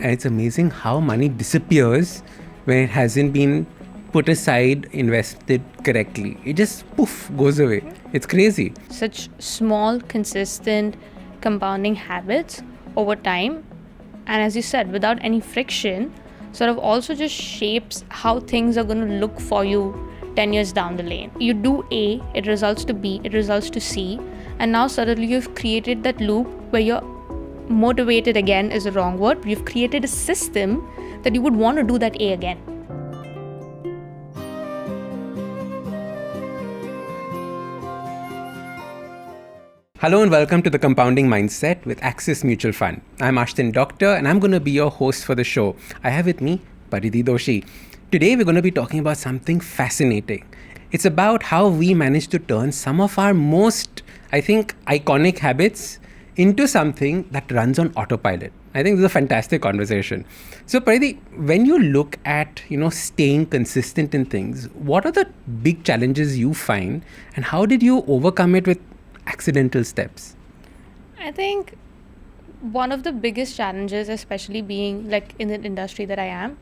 And it's amazing how money disappears when it hasn't been put aside, invested correctly. It just poof goes away. It's crazy. Such small, consistent, compounding habits over time, and as you said, without any friction, sort of also just shapes how things are going to look for you 10 years down the lane. You do A, it results to B, it results to C, and now suddenly you've created that loop where you're motivated again is the wrong word. You've created a system that you would want to do that A again. Hello and welcome to the Compounding Mindset with Axis Mutual Fund. I'm Ashdin Doctor and I'm going to be your host for the show. I have with me Paridhi Doshi. Today we're going to be talking about something fascinating. It's about how we managed to turn some of our most, iconic habits into something that runs on autopilot. I think this is a fantastic conversation. So Paridhi, when you look at, staying consistent in things, what are the big challenges you find and how did you overcome it with accidental steps? I think one of the biggest challenges, especially being like in the industry that I am,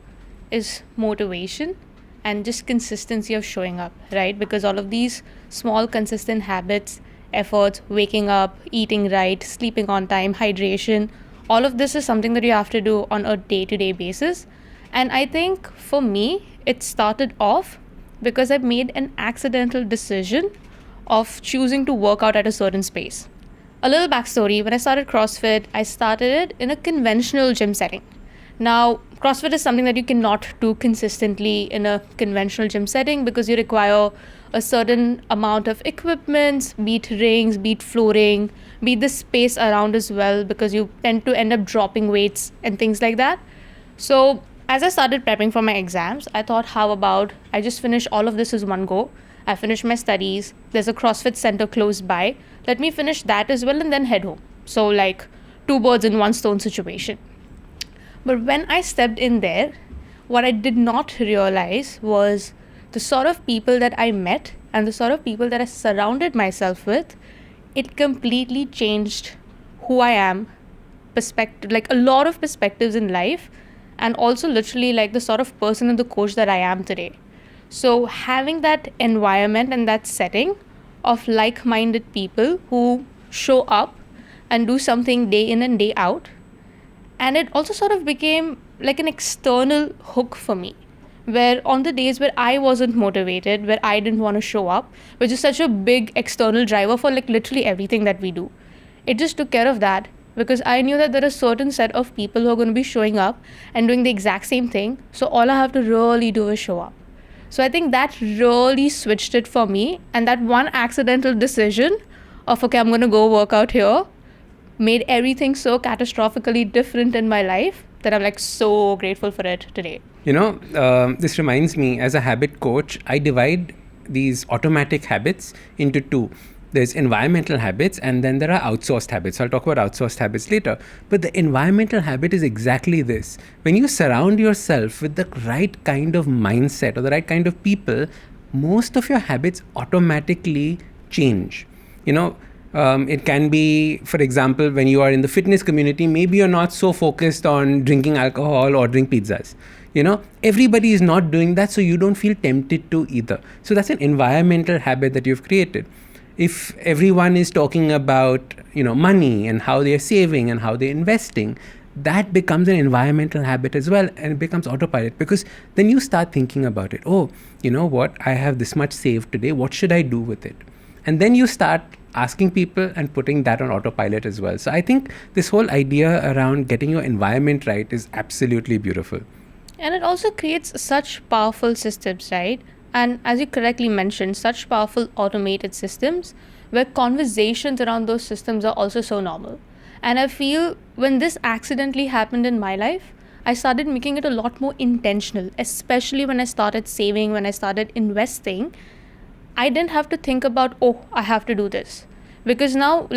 is motivation and just consistency of showing up, right? Because all of these small, consistent habits, efforts, waking up, eating right, sleeping on time, hydration, all of this is something that you have to do on a day-to-day basis. And I think for me, it started off because I made an accidental decision of choosing to work out at a certain space. A little backstory, when I started CrossFit, I started it in a conventional gym setting. Now, CrossFit is something that you cannot do consistently in a conventional gym setting because you require a certain amount of equipment, be it rings, be it flooring, be it the space around as well, because you tend to end up dropping weights and things like that. So as I started prepping for my exams, I thought, how about I just finish all of this as one go? I finished my studies. There's a CrossFit center close by. Let me finish that as well and then head home. So like two birds in one stone situation. But when I stepped in there, what I did not realize was the sort of people that I met and the sort of people that I surrounded myself with, it completely changed who I am, perspective, like a lot of perspectives in life, and also literally like the sort of person and the coach that I am today. So having that environment and that setting of like-minded people who show up and do something day in and day out, and it also sort of became like an external hook for me, where on the days where I wasn't motivated, where I didn't want to show up, which is such a big external driver for like literally everything that we do, it just took care of that because I knew that there are a certain set of people who are going to be showing up and doing the exact same thing. So all I have to really do is show up. So I think that really switched it for me, and that one accidental decision of, okay, I'm going to go work out here made everything so catastrophically different in my life that I'm like so grateful for it today. This reminds me, as a habit coach, I divide these automatic habits into two. There's environmental habits and then there are outsourced habits. I'll talk about outsourced habits later. But the environmental habit is exactly this. When you surround yourself with the right kind of mindset or the right kind of people, most of your habits automatically change. It can be, for example, when you are in the fitness community, maybe you're not so focused on drinking alcohol or ordering pizzas. Everybody is not doing that, so you don't feel tempted to either. So that's an environmental habit that you've created. If everyone is talking about, money and how they're saving and how they're investing, that becomes an environmental habit as well, and it becomes autopilot because then you start thinking about it. Oh, you know what? I have this much saved today. What should I do with it? And then you start asking people and putting that on autopilot as well. So I think this whole idea around getting your environment right is absolutely beautiful. And it also creates such powerful systems, right? And as you correctly mentioned, such powerful automated systems where conversations around those systems are also so normal. And I feel when this accidentally happened in my life, I started making it a lot more intentional, especially when I started saving, when I started investing. I didn't have to think about, oh, I have to do this. Because now,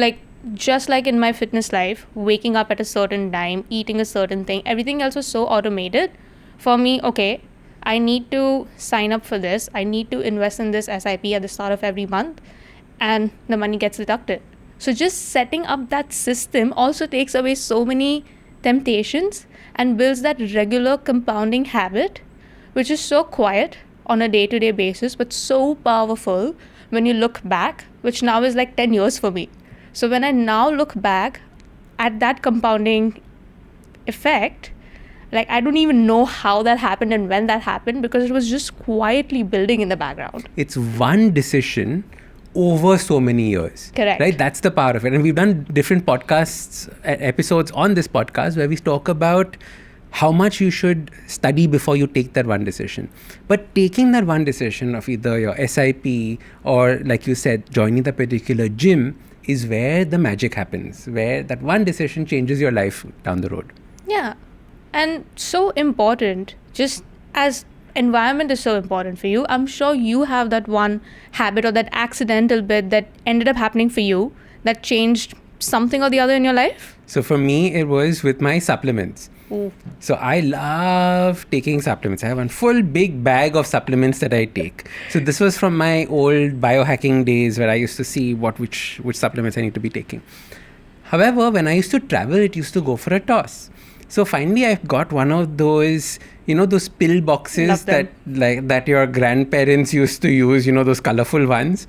just like in my fitness life, waking up at a certain time, eating a certain thing, everything else was so automated. For me, okay, I need to sign up for this. I need to invest in this SIP at the start of every month, and the money gets deducted. So just setting up that system also takes away so many temptations and builds that regular compounding habit, which is so quiet on a day-to-day basis, but so powerful when you look back, which now is like 10 years for me. So when I now look back at that compounding effect, like I don't even know how that happened and when that happened, because it was just quietly building in the background. It's one decision over so many years. Correct. Right? That's the power of it. And we've done different podcasts, episodes on this podcast where we talk about how much you should study before you take that one decision. But taking that one decision of either your SIP or, like you said, joining the particular gym is where the magic happens, where that one decision changes your life down the road. Yeah. And so important, just as environment is so important for you, I'm sure you have that one habit or that accidental bit that ended up happening for you that changed something or the other in your life. So for me, it was with my supplements. Ooh. So I love taking supplements. I have one full big bag of supplements that I take. So this was from my old biohacking days where I used to see which supplements I need to be taking. However, when I used to travel, it used to go for a toss. So finally, I got one of those, those pill boxes that your grandparents used to use, those colorful ones.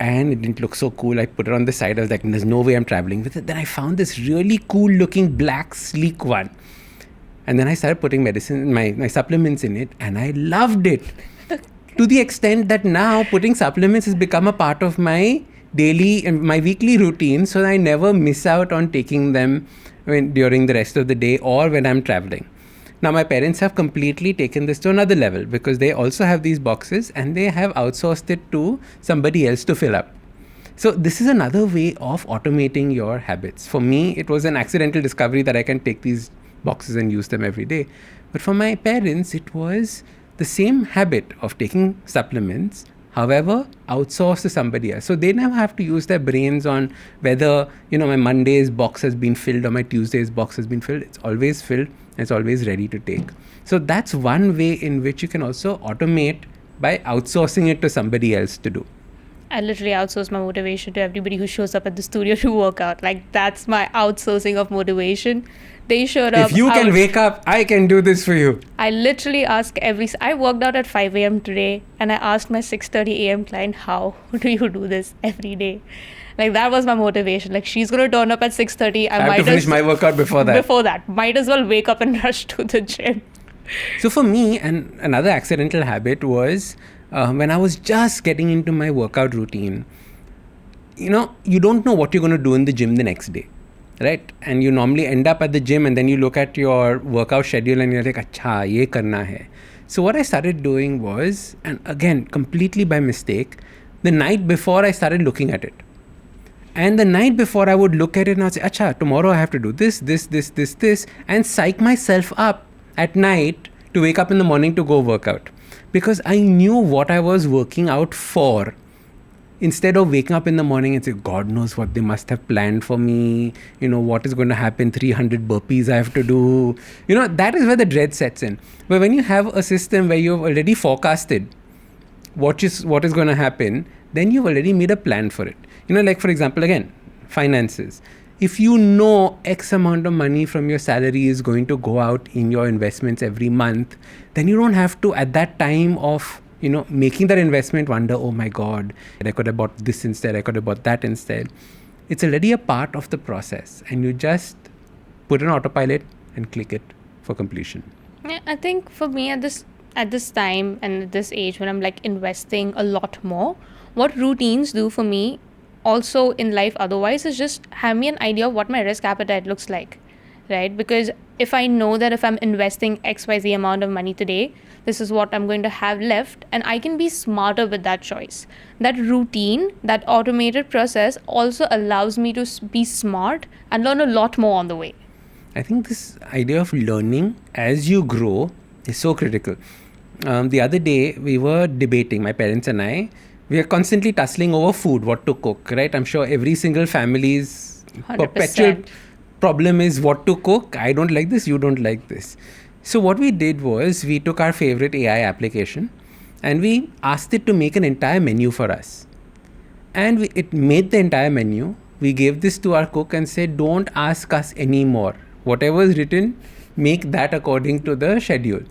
And it didn't look so cool. I put it on the side. I was like, there's no way I'm traveling with it. Then I found this really cool looking black sleek one. And then I started putting my supplements in it, and I loved it. To the extent that now putting supplements has become a part of my weekly routine. So I never miss out on taking them during the rest of the day or when I'm traveling. Now, my parents have completely taken this to another level because they also have these boxes and they have outsourced it to somebody else to fill up. So this is another way of automating your habits. For me, it was an accidental discovery that I can take these boxes and use them every day. But for my parents, it was the same habit of taking supplements, however, outsourced to somebody else. So they never have to use their brains on whether, my Monday's box has been filled or my Tuesday's box has been filled. It's always filled. It's always ready to take. So that's one way in which you can also automate by outsourcing it to somebody else to do. I literally outsource my motivation to everybody who shows up at the studio to work out. Like, that's my outsourcing of motivation. They showed up. If you can wake up, I can do this for you. I literally ask I worked out at 5 a.m. today, and I asked my 6:30 a.m. client, how do you do this every day? Like, that was my motivation. Like, she's going to turn up at 6:30. I have to finish my workout before that. Might as well wake up and rush to the gym. So for me, and another accidental habit was when I was just getting into my workout routine, you don't know what you're going to do in the gym the next day, right? And you normally end up at the gym and then you look at your workout schedule and you're like, acha, ye karna hai. So what I started doing was, and again, completely by mistake, the night before I started looking at it. And the night before I would look at it and I'd say, acha, tomorrow I have to do this, and psych myself up at night to wake up in the morning to go work out. Because I knew what I was working out for. Instead of waking up in the morning and say, God knows what they must have planned for me, what is going to happen, 300 burpees I have to do. That is where the dread sets in. But when you have a system where you've already forecasted what is going to happen, then you've already made a plan for it. Like, for example, again, finances. If you know X amount of money from your salary is going to go out in your investments every month, then you don't have to, at that time of, making that investment, wonder, oh my God, I could have bought this instead, I could have bought that instead. It's already a part of the process, and you just put an autopilot and click it for completion. Yeah, I think for me at this time and at this age when I'm like investing a lot more, what routines do for me also in life otherwise is just have me an idea of what my risk appetite looks like, right? Because if I know that if I'm investing XYZ amount of money today, this is what I'm going to have left, and I can be smarter with that choice. That routine, that automated process also allows me to be smart and learn a lot more on the way. I think this idea of learning as you grow is so critical. The other day we were debating, my parents and I, we are constantly tussling over food, what to cook, right? I'm sure every single family's 100%. Perpetual problem is what to cook. I don't like this, you don't like this. So what we did was we took our favorite AI application and we asked it to make an entire menu for us. And it made the entire menu. We gave this to our cook and said, don't ask us anymore. Whatever is written, make that according to the schedule.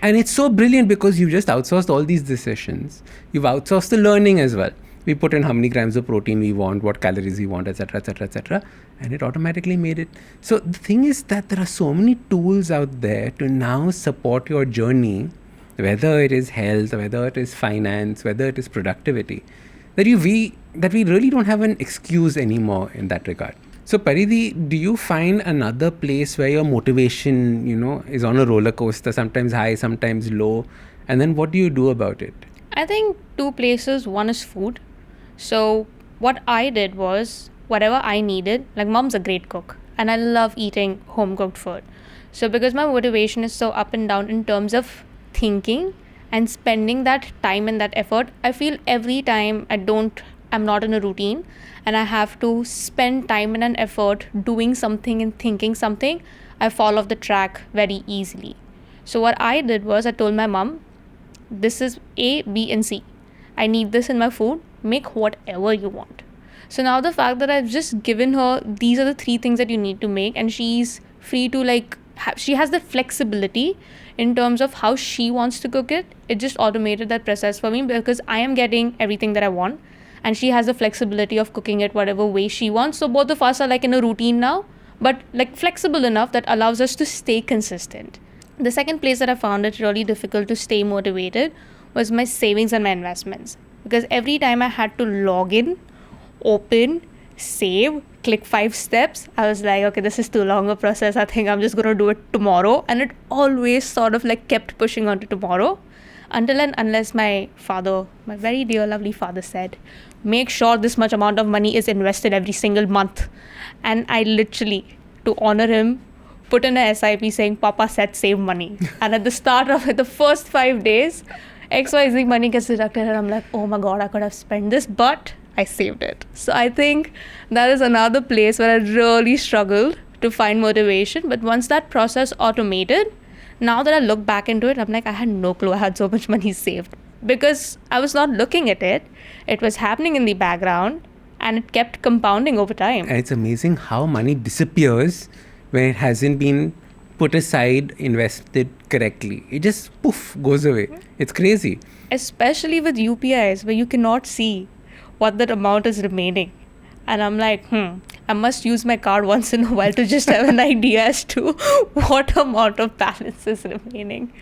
And it's so brilliant because you just outsourced all these decisions. You've outsourced the learning as well. We put in how many grams of protein we want, what calories we want, etc., etc., etc., and it automatically made it. So the thing is that there are so many tools out there to now support your journey, whether it is health, whether it is finance, whether it is productivity, that we really don't have an excuse anymore in that regard. So Paridhi, do you find another place where your motivation, is on a roller coaster, sometimes high, sometimes low, and then what do you do about it? I think two places. One is food. So what I did was whatever I needed, like mom's a great cook and I love eating home cooked food. So because my motivation is so up and down in terms of thinking and spending that time and that effort, I feel every time I'm not in a routine and I have to spend time and an effort doing something and thinking something, I fall off the track very easily. So what I did was I told my mom, this is A, B, and C. I need this in my food. Make whatever you want. So now the fact that I've just given her, these are the three things that you need to make, and she's free to she has the flexibility in terms of how she wants to cook it. It just automated that process for me because I am getting everything that I want, and she has the flexibility of cooking it whatever way she wants. So both of us are in a routine now, but flexible enough that allows us to stay consistent. The second place that I found it really difficult to stay motivated was my savings and my investments. Because every time I had to log in, open, save, click 5 steps, I was like, okay, this is too long a process. I think I'm just going to do it tomorrow. And it always sort of kept pushing on to tomorrow until and unless my father, my very dear, lovely father said, make sure this much amount of money is invested every single month. And I literally, to honor him, put in a SIP saying, Papa said save money. And at the start of it, the first 5 days, XYZ money gets deducted and I'm like, oh my God, I could have spent this, but I saved it. So I think that is another place where I really struggled to find motivation. But once that process automated, now that I look back into it, I'm like, I had no clue I had so much money saved because I was not looking at it. It was happening in the background and it kept compounding over time. And it's amazing how money disappears when it hasn't been put aside, invested correctly. It just poof goes away. It's crazy. Especially with UPIs where you cannot see what that amount is remaining. And I'm like, I must use my card once in a while to just have an idea as to what amount of balance is remaining.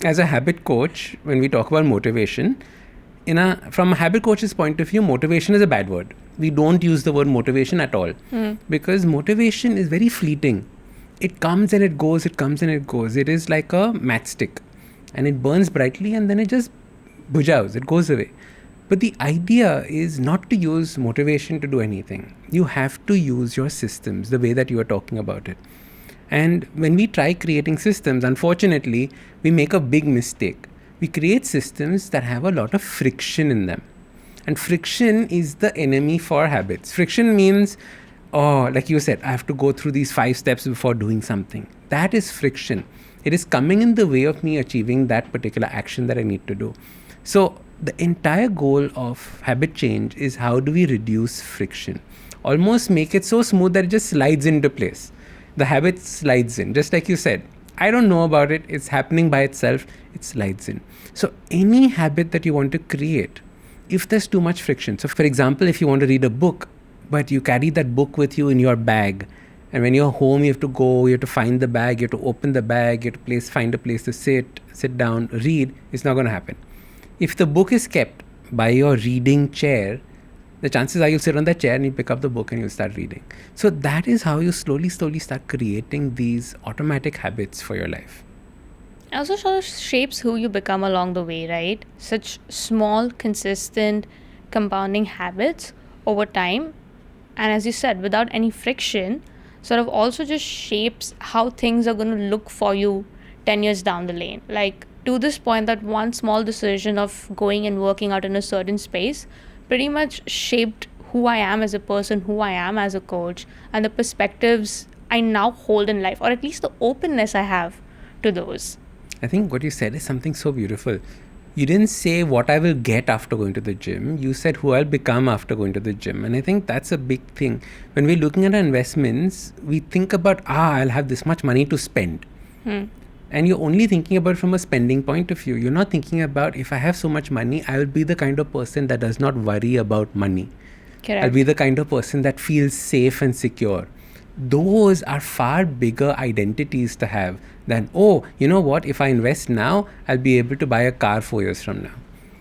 As a habit coach, when we talk about motivation, from a habit coach's point of view, motivation is a bad word. We don't use the word motivation at all because motivation is very fleeting. It comes and it goes, it comes and it goes. It is like a matchstick and it burns brightly and then it just bujaus, it goes away. But the idea is not to use motivation to do anything. You have to use your systems the way that you are talking about it. And when we try creating systems, unfortunately, we make a big mistake. We create systems that have a lot of friction in them. And friction is the enemy for habits. Friction means, like you said, I have to go through these 5 steps before doing something. That is friction. It is coming in the way of me achieving that particular action that I need to do. So the entire goal of habit change is how do we reduce friction? Almost make it so smooth that it just slides into place. The habit slides in, just like you said. I don't know about it. It's happening by itself. It slides in. So any habit that you want to create, if there's too much friction. So for example, if you want to read a book, but you carry that book with you in your bag, and when you're home, you have to go, you have to find the bag, you have to open the bag, you have to find a place to sit down, read, it's not going to happen. If the book is kept by your reading chair, the chances are you'll sit on that chair and you pick up the book and you'll start reading. So that is how you slowly start creating these automatic habits for your life. It also sort of shapes who you become along the way, right? Such small, consistent, compounding habits over time. And as you said, without any friction, sort of also just shapes how things are going to look for you 10 years down the lane. To this point, that one small decision of going and working out in a certain space pretty much shaped who I am as a person, who I am as a coach, and the perspectives I now hold in life, or at least the openness I have to those. I think what you said is something so beautiful. You didn't say what I will get after going to the gym. You said who I'll become after going to the gym. And I think that's a big thing. When we're looking at our investments, we think about, I'll have this much money to spend. And you're only thinking about it from a spending point of view. You're not thinking about, if I have so much money, I will be the kind of person that does not worry about money. Correct. I'll be the kind of person that feels safe and secure. Those are far bigger identities to have than, you know what, if I invest now, I'll be able to buy a car 4 years from now.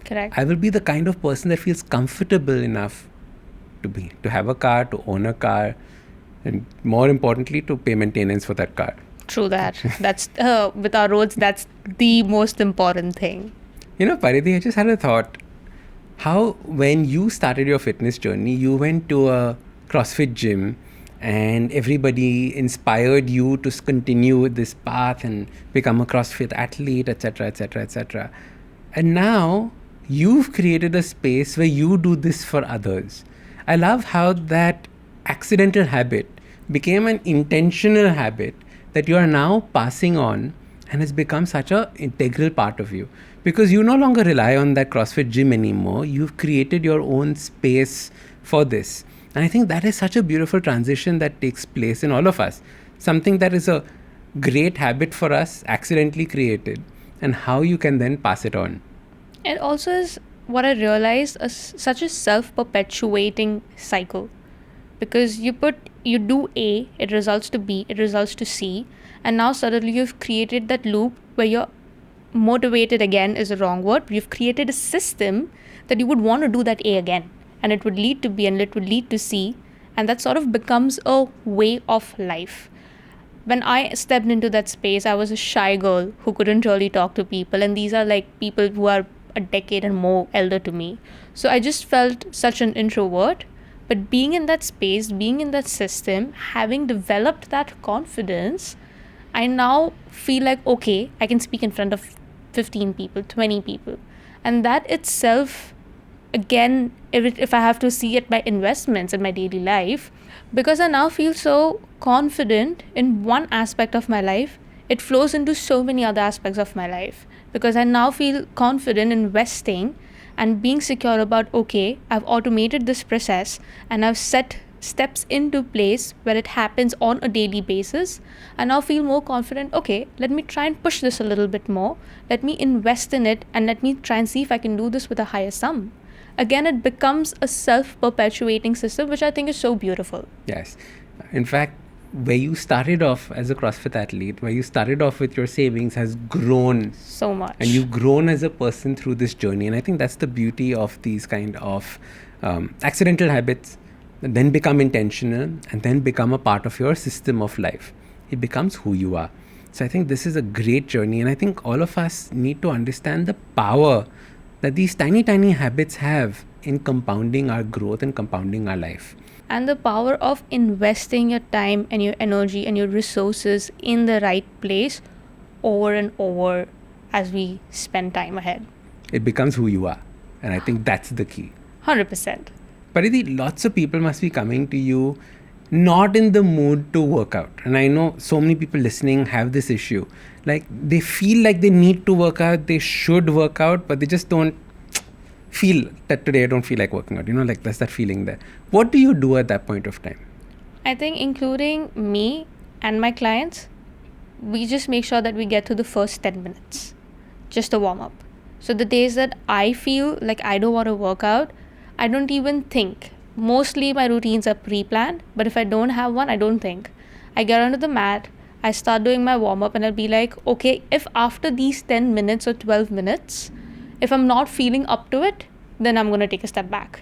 Correct. I will be the kind of person that feels comfortable enough to have a car, to own a car, and more importantly, to pay maintenance for that car. True that. That's with our roads, that's the most important thing. You know, Paridhi, I just had a thought. How, when you started your fitness journey, you went to a CrossFit gym and everybody inspired you to continue with this path and become a CrossFit athlete, etc., etc., etc. And now you've created a space where you do this for others. I love how that accidental habit became an intentional habit that you are now passing on and has become such an integral part of you. Because you no longer rely on that CrossFit gym anymore. You've created your own space for this. And I think that is such a beautiful transition that takes place in all of us. Something that is a great habit for us, accidentally created, and how you can then pass it on. It also is what I realized such a self-perpetuating cycle. Because you do A, it results to B, it results to C, and now suddenly you've created that loop where you're motivated again is the wrong word. You've created a system that you would want to do that A again, and it would lead to B and it would lead to C, and that sort of becomes a way of life. When I stepped into that space, I was a shy girl who couldn't really talk to people, and these are like people who are a decade and more elder to me. So I just felt such an introvert. But being in that space, being in that system, having developed that confidence, I now feel like, okay, I can speak in front of 15 people, 20 people. And that itself, again, if I have to see it by investments in my daily life, because I now feel so confident in one aspect of my life, it flows into so many other aspects of my life. Because I now feel confident investing and being secure about, okay, I've automated this process and I've set steps into place where it happens on a daily basis. I now feel more confident, okay, let me try and push this a little bit more. Let me invest in it and let me try and see if I can do this with a higher sum. Again, it becomes a self-perpetuating system, which I think is so beautiful. Yes. In fact, where you started off as a CrossFit athlete, where you started off with your savings has grown so much. And you've grown as a person through this journey. And I think that's the beauty of these kind of accidental habits that then become intentional and then become a part of your system of life. It becomes who you are. So I think this is a great journey. And I think all of us need to understand the power that these tiny, tiny habits have in compounding our growth and compounding our life. And the power of investing your time and your energy and your resources in the right place over and over as we spend time ahead. It becomes who you are. And I think that's the key. 100%. Paridhi, lots of people must be coming to you not in the mood to work out. And I know so many people listening have this issue. Like they feel like they need to work out, they should work out, but they just don't feel that today I don't feel like working out. You know, like there's that feeling there. What do you do at that point of time? I think including me and my clients, we just make sure that we get to the first 10 minutes, just a warm up. So the days that I feel like I don't want to work out, I don't even think. Mostly my routines are pre-planned, but if I don't have one, I don't think. I get onto the mat, I start doing my warm up and I'll be like, okay, if after these 10 minutes or 12 minutes, if I'm not feeling up to it, then I'm going to take a step back.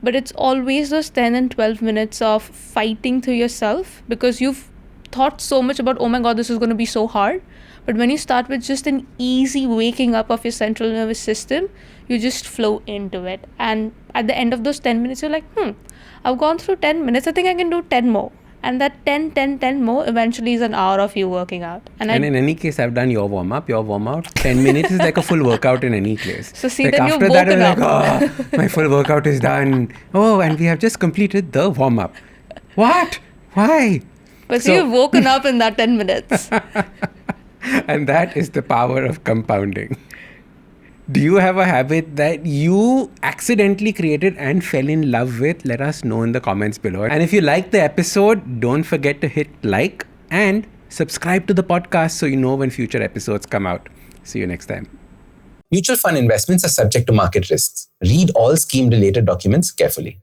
But it's always those 10 and 12 minutes of fighting through yourself because you've thought so much about, oh my God, this is going to be so hard. But when you start with just an easy waking up of your central nervous system, you just flow into it. And at the end of those 10 minutes, you're like, I've gone through 10 minutes. I think I can do 10 more. And that 10 more eventually is an hour of you working out. And in any case, I've done your warm up. 10 minutes is like a full workout in any case. So see, like then after you've that, woken I'm up. like, oh, my full workout is done. Oh, and we have just completed the warm up. What? Why? But so you've woken up in that 10 minutes. And that is the power of compounding. Do you have a habit that you accidentally created and fell in love with? Let us know in the comments below. And if you like the episode, don't forget to hit like and subscribe to the podcast so you know when future episodes come out. See you next time. Mutual fund investments are subject to market risks. Read all scheme-related documents carefully.